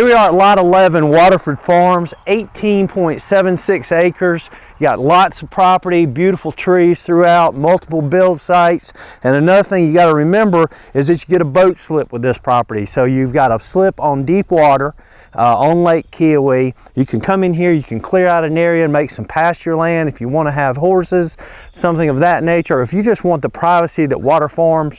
Here we are at lot 11, Waterford Farms, 18.76 acres. You got lots of property, beautiful trees throughout, multiple build sites. And another thing you got to remember is that you get a boat slip with this property. So you've got a slip on deep water on Lake Kiowee. You can come in here, you can clear out an area and make some pasture land if you want to have horses, something of that nature. Or if you just want the privacy that Water Farms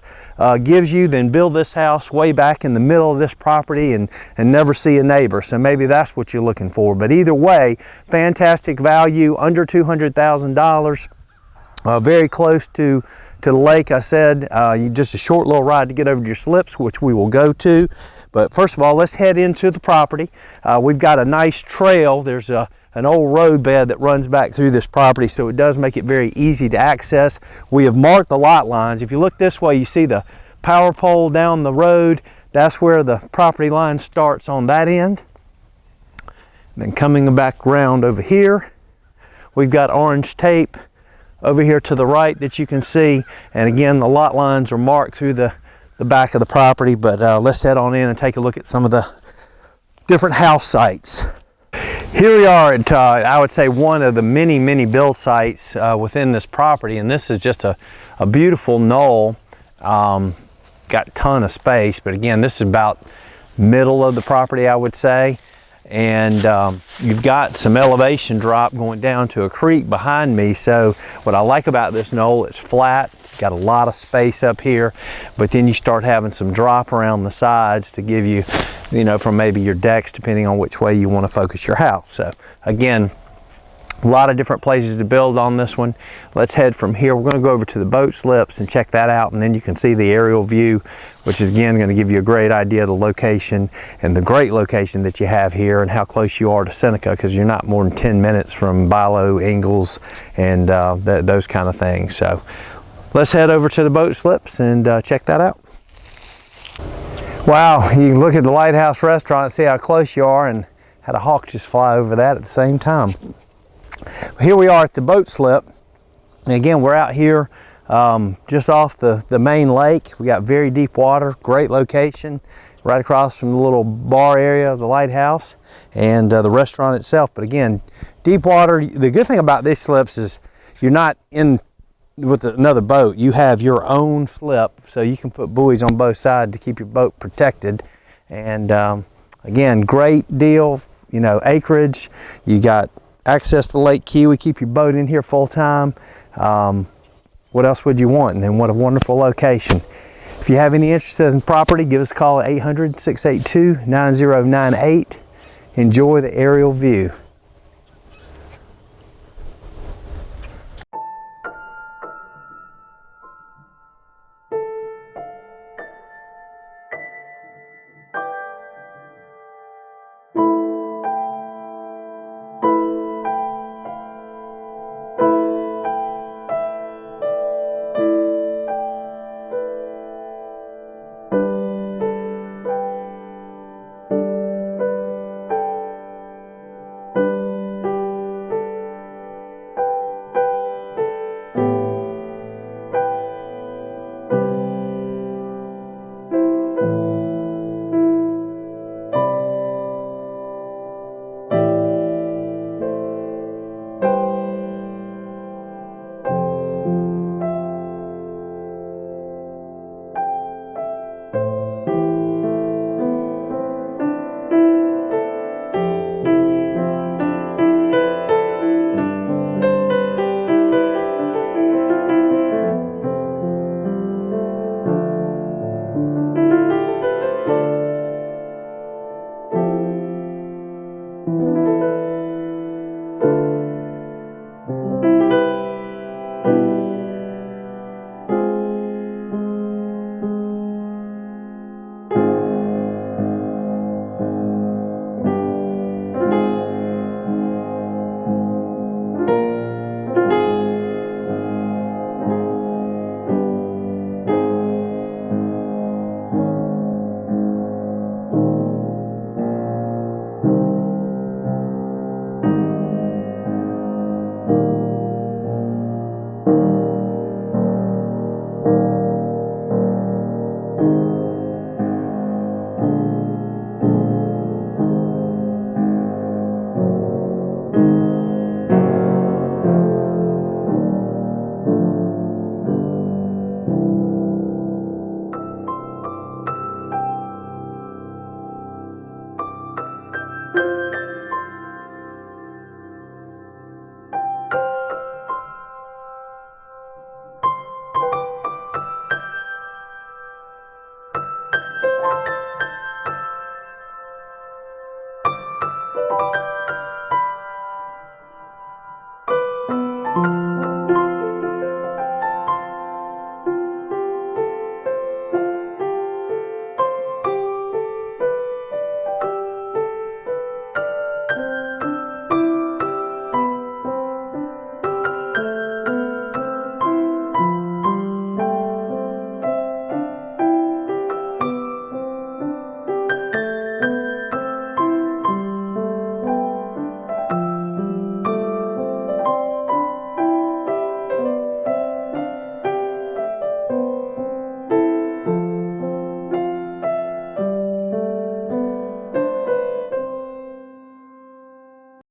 gives you, then build this house way back in the middle of this property and never see a neighbor. So maybe that's what you're looking for. But either way, fantastic value, under $200,000, very close to the lake. I said just a short little ride to get over to your slips, which we will go to. But first of all, let's head into the property. We've got a nice trail. There's an old road bed that runs back through this property, so it does make it very easy to access. We have marked the lot lines. If you look this way, you see the power pole down the road. That's where the property line starts on that end. Then coming back around over here, we've got orange tape over here to the right that you can see. And again, the lot lines are marked through the back of the property. But let's head on in and take a look at some of the different house sites. Here we are at, I would say, one of the many build sites within this property. And this is just a beautiful knoll. Got a ton of space, but again, this is about middle of the property, I would say. And you've got some elevation drop going down to a creek behind me. So what I like about this knoll, it's flat, got a lot of space up here, but then you start having some drop around the sides to give you, from maybe your decks, depending on which way you want to focus your house. So again, a lot of different places to build on this one. Let's head from here. We're going to go over to the boat slips and check that out, and then you can see the aerial view, which is again going to give you a great idea of the location and the great location that you have here and how close you are to Seneca, because you're not more than 10 minutes from Bilo, Ingalls, and those kind of things. So let's head over to the boat slips and check that out. Wow, you can look at the Lighthouse Restaurant and see how close you are, and had a hawk just fly over that at the same time. Here we are at the boat slip, and again, we're out here just off the main lake. We got very deep water, great location, right across from the little bar area of the lighthouse and the restaurant itself. But again, deep water. The good thing about these slips is you're not in with another boat. You have your own slip, so you can put buoys on both sides to keep your boat protected. And again, great deal, acreage. You got access to Lake Kiowee, keep your boat in here full time. What else would you want? And then what a wonderful location. If you have any interest in property, give us a call at 800-682-9098. Enjoy the aerial view.